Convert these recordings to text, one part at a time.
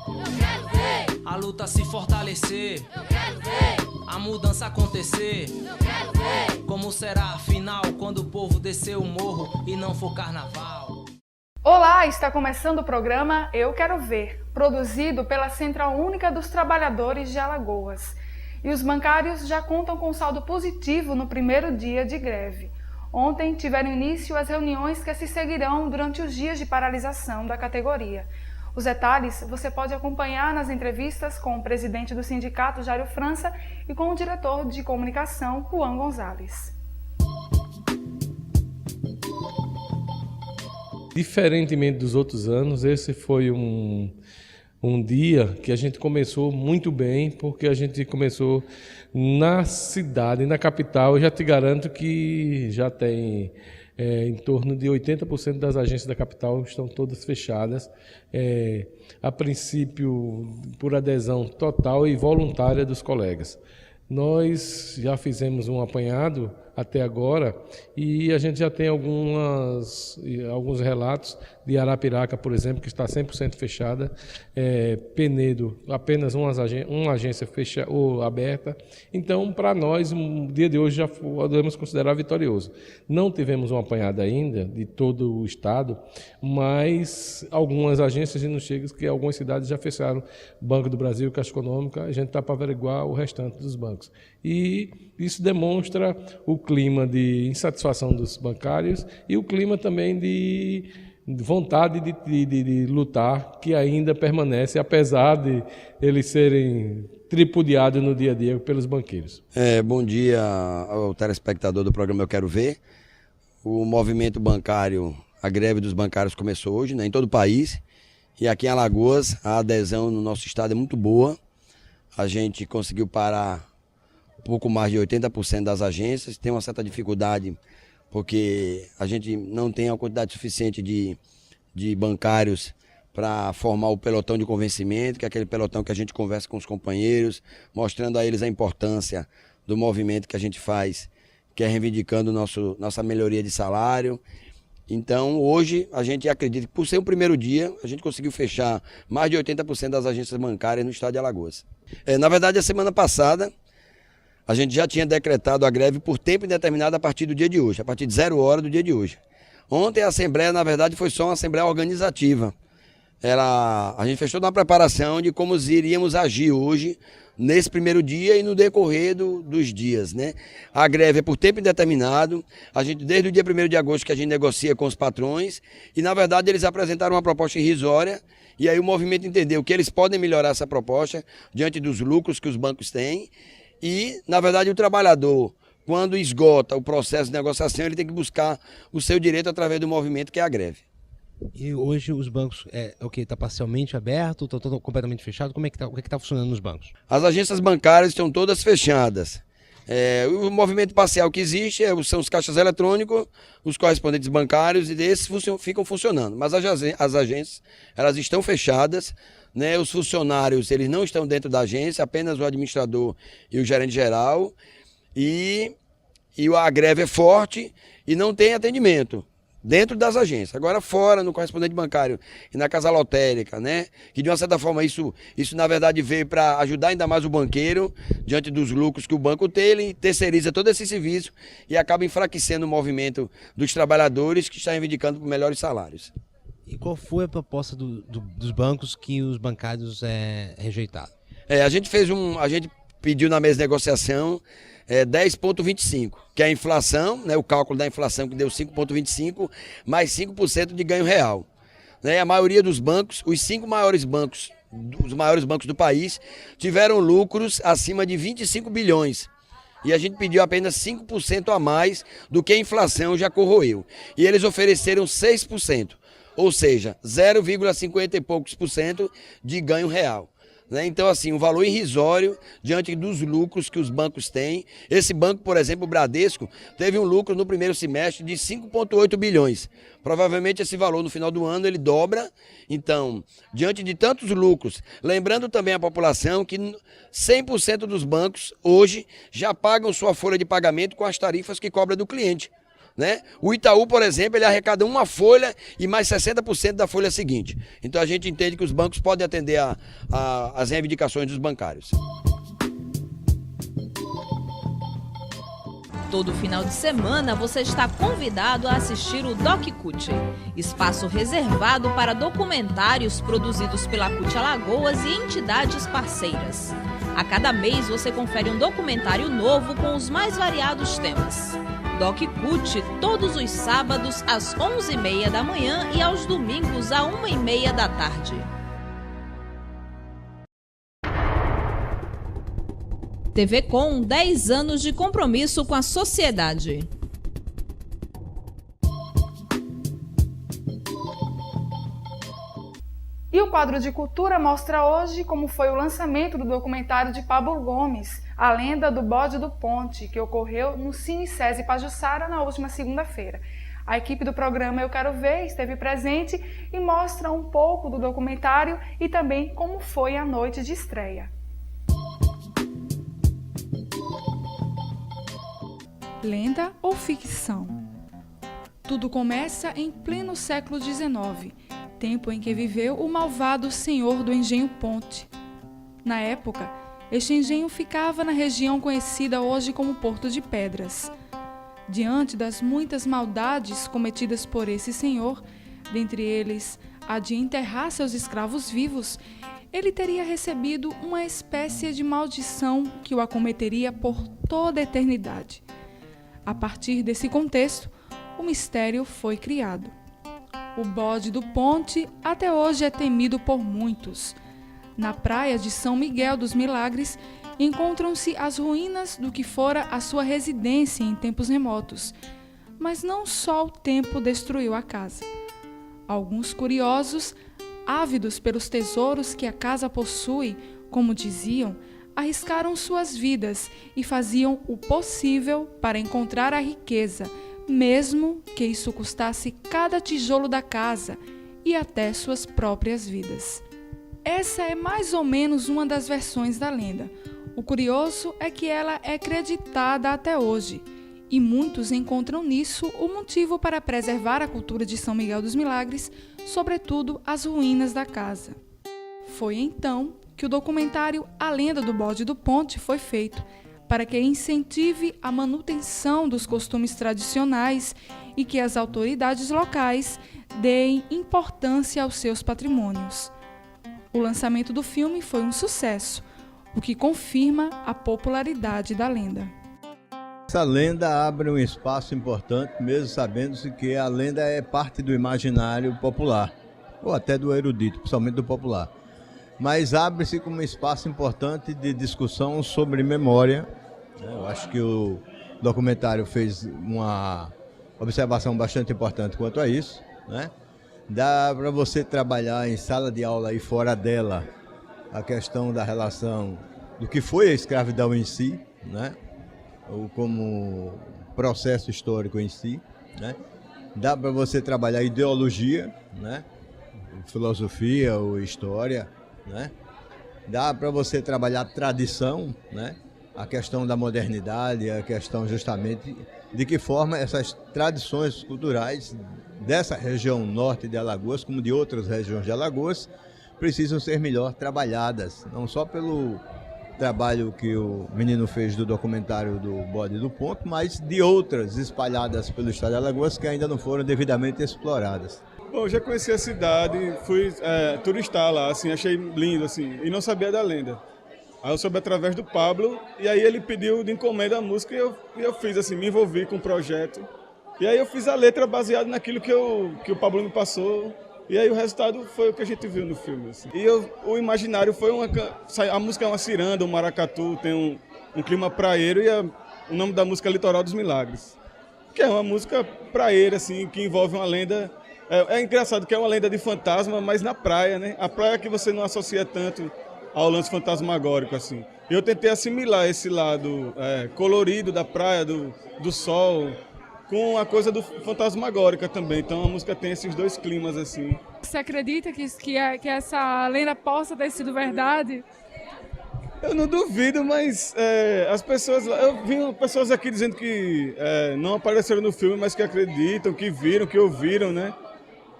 Eu quero ver. A luta se fortalecer. Eu quero ver. A mudança acontecer. Eu quero ver. Como será a final quando o povo descer o morro e não for carnaval? Olá, está começando o programa Eu Quero Ver, produzido pela Central Única dos Trabalhadores de Alagoas. E os bancários já contam com saldo positivo no primeiro dia de greve. Ontem tiveram início as reuniões que se seguirão durante os dias de paralisação da categoria. Os detalhes você pode acompanhar nas entrevistas com o presidente do sindicato, Jário França, e com o diretor de comunicação, Juan Gonzalez. Diferentemente dos outros anos, esse foi um dia que a gente começou muito bem, porque a gente começou na cidade, na capital. Eu já te garanto que já tem em torno de 80% das agências da capital estão todas fechadas, a princípio por adesão total e voluntária dos colegas. Nós já fizemos um apanhado até agora e a gente já tem alguns relatos de Arapiraca, por exemplo, que está 100% fechada, Penedo, apenas uma agência ou aberta. Então, para nós, o dia de hoje já podemos considerar vitorioso. Não tivemos um apanhado ainda de todo o estado, mas algumas agências não chegam, que algumas cidades já fecharam. Banco do Brasil, Caixa Econômica, a gente está para averiguar o restante dos bancos. E isso demonstra o clima de insatisfação dos bancários e o clima também de vontade de lutar, que ainda permanece, apesar de eles serem tripudiados no dia a dia pelos banqueiros. Bom dia ao telespectador do programa Eu Quero Ver. O movimento bancário, a greve dos bancários começou hoje, em todo o país. E aqui em Alagoas, a adesão no nosso estado é muito boa. A gente conseguiu parar pouco mais de 80% das agências. Tem uma certa dificuldade porque a gente não tem a quantidade suficiente de bancários para formar o pelotão de convencimento, que é aquele pelotão que a gente conversa com os companheiros, mostrando a eles a importância do movimento que a gente faz, que é reivindicando nossa melhoria de salário. Então, hoje, a gente acredita que por ser o primeiro dia, a gente conseguiu fechar mais de 80% das agências bancárias no estado de Alagoas. Na verdade, a semana passada, a gente já tinha decretado a greve por tempo indeterminado a partir do dia de hoje, a partir de 0 hora do dia de hoje. Ontem a assembleia, na verdade, foi só uma assembleia organizativa. A gente fez toda uma preparação de como iríamos agir hoje, nesse primeiro dia e no decorrer dos dias, né? A greve é por tempo indeterminado, a gente desde o dia 1º de agosto que a gente negocia com os patrões e, na verdade, eles apresentaram uma proposta irrisória e aí o movimento entendeu que eles podem melhorar essa proposta diante dos lucros que os bancos têm. E, na verdade, o trabalhador, quando esgota o processo de negociação, ele tem que buscar o seu direito através do movimento que é a greve. E hoje os bancos, está parcialmente aberto, está todo completamente fechado? Como é que está funcionando nos bancos? As agências bancárias estão todas fechadas. O movimento parcial que existe são os caixas eletrônicos, os correspondentes bancários, e esses ficam funcionando. Mas as agências, elas estão fechadas. Né, os funcionários, eles não estão dentro da agência, apenas o administrador e o gerente geral, e a greve é forte e não tem atendimento dentro das agências. Agora fora, no correspondente bancário e na casa lotérica, né, que de uma certa forma isso na verdade veio para ajudar ainda mais o banqueiro, diante dos lucros que o banco tem, ele terceiriza todo esse serviço e acaba enfraquecendo o movimento dos trabalhadores que estão reivindicando por melhores salários. E qual foi a proposta dos bancos que os bancários rejeitaram? A gente pediu na mesa de negociação 10,25, que é a inflação, né, o cálculo da inflação que deu 5,25, mais 5% de ganho real. A maioria dos bancos, os 5 maiores bancos, os maiores bancos do país, tiveram lucros acima de 25 bilhões. E a gente pediu apenas 5% a mais do que a inflação já corroeu. E eles ofereceram 6%. Ou seja, 0,50 e poucos por cento de ganho real. Então, assim, um valor irrisório diante dos lucros que os bancos têm. Esse banco, por exemplo, o Bradesco, teve um lucro no primeiro semestre de 5,8 bilhões. Provavelmente esse valor no final do ano ele dobra. Então, diante de tantos lucros, lembrando também a população que 100% dos bancos hoje já pagam sua folha de pagamento com as tarifas que cobra do cliente. né? O Itaú, por exemplo, ele arrecada uma folha e mais 60% da folha seguinte. Então a gente entende que os bancos podem atender às reivindicações dos bancários. Todo final de semana você está convidado a assistir o Doc CUT, espaço reservado para documentários produzidos pela CUT Alagoas e entidades parceiras. A cada mês você confere um documentário novo com os mais variados temas. Doc CUT todos os sábados às 11h30 da manhã e aos domingos às 1h30 da tarde. TV Com, 10 anos de compromisso com a sociedade. E o quadro de cultura mostra hoje como foi o lançamento do documentário de Pablo Gomes, A Lenda do Bode do Ponte, que ocorreu no Cine SESI Pajuçara na última segunda-feira. A equipe do programa Eu Quero Ver esteve presente e mostra um pouco do documentário e também como foi a noite de estreia. Lenda ou ficção? Tudo começa em pleno século XIX, tempo em que viveu o malvado senhor do Engenho Ponte. Na época, este engenho ficava na região conhecida hoje como Porto de Pedras. Diante das muitas maldades cometidas por esse senhor, dentre eles a de enterrar seus escravos vivos, ele teria recebido uma espécie de maldição que o acometeria por toda a eternidade. A partir desse contexto, o mistério foi criado. O bode do Ponte até hoje é temido por muitos. Na praia de São Miguel dos Milagres, encontram-se as ruínas do que fora a sua residência em tempos remotos. Mas não só o tempo destruiu a casa. Alguns curiosos, ávidos pelos tesouros que a casa possui, como diziam, arriscaram suas vidas e faziam o possível para encontrar a riqueza, mesmo que isso custasse cada tijolo da casa e até suas próprias vidas. Essa é mais ou menos uma das versões da lenda. O curioso é que ela é acreditada até hoje, e muitos encontram nisso o motivo para preservar a cultura de São Miguel dos Milagres, sobretudo as ruínas da casa. Foi então que o documentário A Lenda do Bode do Ponte foi feito, para que incentive a manutenção dos costumes tradicionais e que as autoridades locais deem importância aos seus patrimônios. O lançamento do filme foi um sucesso, o que confirma a popularidade da lenda. Essa lenda abre um espaço importante, mesmo sabendo-se que a lenda é parte do imaginário popular, ou até do erudito, principalmente do popular. Mas abre-se como um espaço importante de discussão sobre memória. Eu acho que o documentário fez uma observação bastante importante quanto a isso, né? Dá para você trabalhar em sala de aula e fora dela a questão da relação do que foi a escravidão em si, né? Ou como processo histórico em si, né? Dá para você trabalhar ideologia, né? Filosofia ou história, né? Dá para você trabalhar tradição, né? A questão da modernidade, a questão justamente de que forma essas tradições culturais dessa região norte de Alagoas, como de outras regiões de Alagoas, precisam ser melhor trabalhadas, não só pelo trabalho que o menino fez do documentário do Bode do Ponte, mas de outras espalhadas pelo estado de Alagoas que ainda não foram devidamente exploradas. Bom, eu já conheci a cidade, fui turistar lá, assim, achei lindo, assim, e não sabia da lenda. Aí eu soube através do Pablo, e aí ele pediu de encomenda a música e eu fiz, assim, me envolvi com o projeto. E aí eu fiz a letra baseada naquilo que o Pablo me passou, e aí o resultado foi o que a gente viu no filme. Assim. E o imaginário foi a música é uma ciranda, um maracatu, tem um clima praieiro, e o nome da música é Litoral dos Milagres, que é uma música praieira, assim, que envolve uma lenda. É engraçado que é uma lenda de fantasma, mas na praia, né? A praia que você não associa tanto ao lance fantasmagórico, assim. Eu tentei assimilar esse lado colorido da praia, do sol, com a coisa do fantasmagórica também. Então a música tem esses dois climas, assim. Você acredita que essa lenda possa ter sido verdade? Eu não duvido, mas as pessoas... Eu vi pessoas aqui dizendo que não apareceram no filme, mas que acreditam, que viram, que ouviram, né?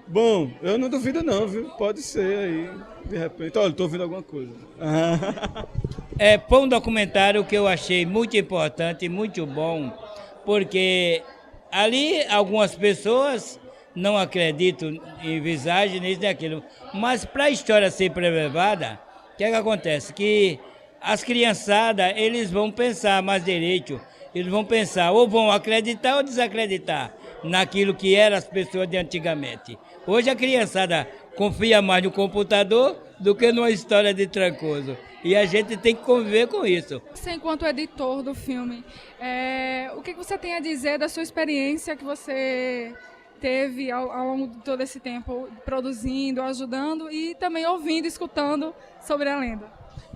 Bom, eu não duvido não, viu? Pode ser aí, de repente. Olha, estou ouvindo alguma coisa. Foi um documentário que eu achei muito importante, muito bom, porque ali algumas pessoas não acreditam em visagem, nisso e aquilo. Mas para a história ser preservada, o que acontece? Que as criançadas, eles vão pensar mais direito, eles vão pensar, ou vão acreditar ou desacreditar naquilo que eram as pessoas de antigamente. Hoje a criançada confia mais no computador do que numa história de Trancoso. E a gente tem que conviver com isso. Você, enquanto editor do filme, o que você tem a dizer da sua experiência que você teve ao longo de todo esse tempo, produzindo, ajudando e também ouvindo, escutando sobre a lenda?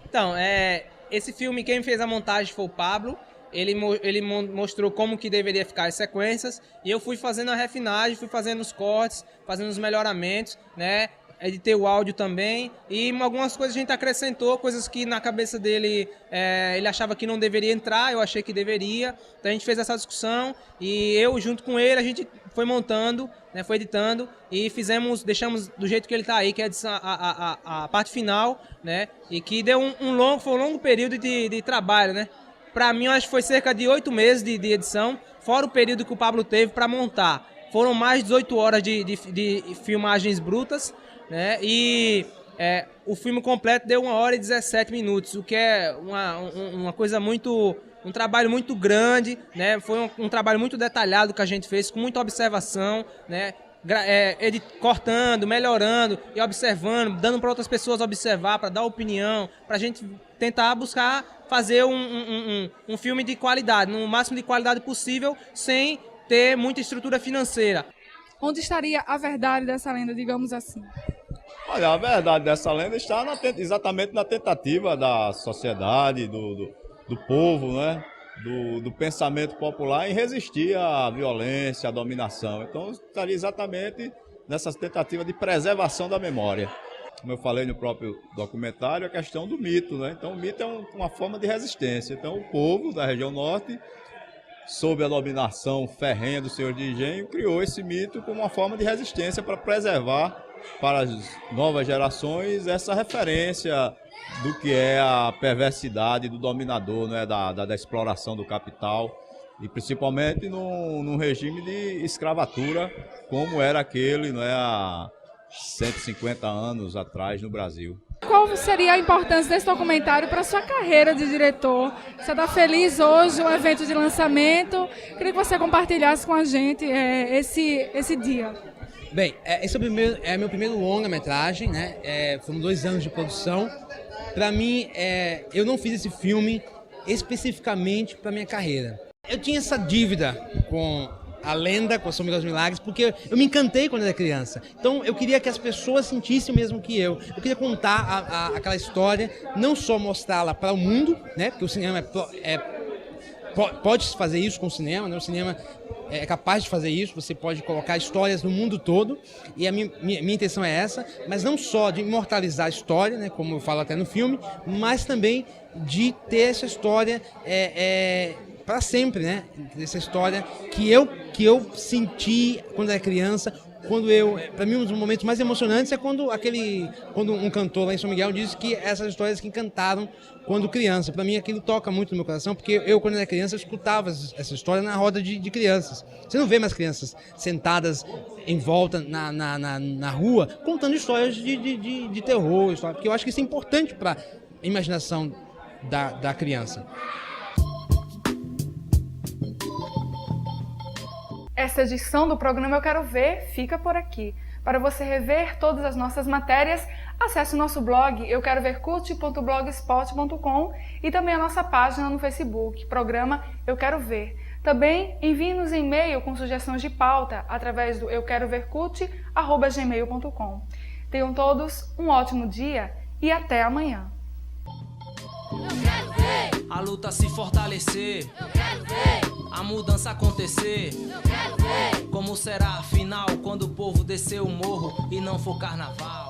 Então, esse filme, quem fez a montagem foi o Pablo. Ele mostrou como que deveria ficar as sequências e eu fui fazendo a refinagem, fui fazendo os cortes, fazendo os melhoramentos, né? Editei o áudio também e algumas coisas a gente acrescentou, coisas que na cabeça dele ele achava que não deveria entrar, eu achei que deveria. Então a gente fez essa discussão e eu junto com ele a gente foi montando, né, foi editando e deixamos do jeito que ele está aí, que é a parte final, né? E que deu foi um longo período de trabalho, né? Para mim, eu acho que foi cerca de 8 meses de edição, fora o período que o Pablo teve para montar. Foram mais de 18 horas de filmagens brutas, né? E o filme completo deu 1 hora e 17 minutos, o que é uma coisa muito... Um trabalho muito grande, né? Foi um trabalho muito detalhado que a gente fez, com muita observação, né? Cortando, melhorando e observando, dando para outras pessoas observar, para dar opinião, para a gente tentar buscar fazer um filme de qualidade, no máximo de qualidade possível, sem ter muita estrutura financeira. Onde estaria a verdade dessa lenda, digamos assim? Olha, a verdade dessa lenda está exatamente na tentativa da sociedade, do povo, né? Do pensamento popular em resistir à violência, à dominação. Então, estaria exatamente nessa tentativa de preservação da memória. Como eu falei no próprio documentário, a questão do mito, né? Então, o mito é uma forma de resistência. Então, o povo da região norte, sob a dominação ferrenha do senhor de engenho, criou esse mito como uma forma de resistência para preservar para as novas gerações essa referência do que é a perversidade do dominador, né, da exploração do capital e principalmente num regime de escravatura como era aquele, né, há 150 anos atrás no Brasil. Qual seria a importância desse documentário para a sua carreira de diretor? Você está feliz hoje, um evento de lançamento? Queria que você compartilhasse com a gente esse dia. Bem, esse é meu primeiro longa-metragem, né? Foram 2 anos de produção. Para mim, eu não fiz esse filme especificamente para minha carreira. Eu tinha essa dívida com a lenda, com a São Miguel dos Milagres, porque eu me encantei quando era criança. Então, eu queria que as pessoas sentissem o mesmo que eu. Eu queria contar aquela história, não só mostrá-la para o mundo, né? Porque o cinema pode fazer isso com o cinema, né? O cinema é capaz de fazer isso, você pode colocar histórias no mundo todo, e a minha intenção é essa, mas não só de imortalizar a história, né, como eu falo até no filme, mas também de ter essa história para sempre, né? Essa história que eu senti quando era criança, para mim um dos momentos mais emocionantes é quando um cantor lá em São Miguel disse que essas histórias que encantaram quando criança. Para mim aquilo toca muito no meu coração, porque eu quando era criança eu escutava essa história na roda de crianças. Você não vê mais crianças sentadas em volta na rua contando histórias de terror, porque eu acho que isso é importante para a imaginação da criança. Esta edição do programa Eu Quero Ver fica por aqui. Para você rever todas as nossas matérias, acesse o nosso blog euquerovercult.blogspot.com e também a nossa página no Facebook, programa Eu Quero Ver. Também envie-nos e-mail com sugestões de pauta através do euquerovercult@gmail.com. Tenham todos um ótimo dia e até amanhã. Eu quero ver a luta se fortalecer, eu quero ver a mudança acontecer. eu quero ver Como será a final quando o povo descer o morro e não for carnaval?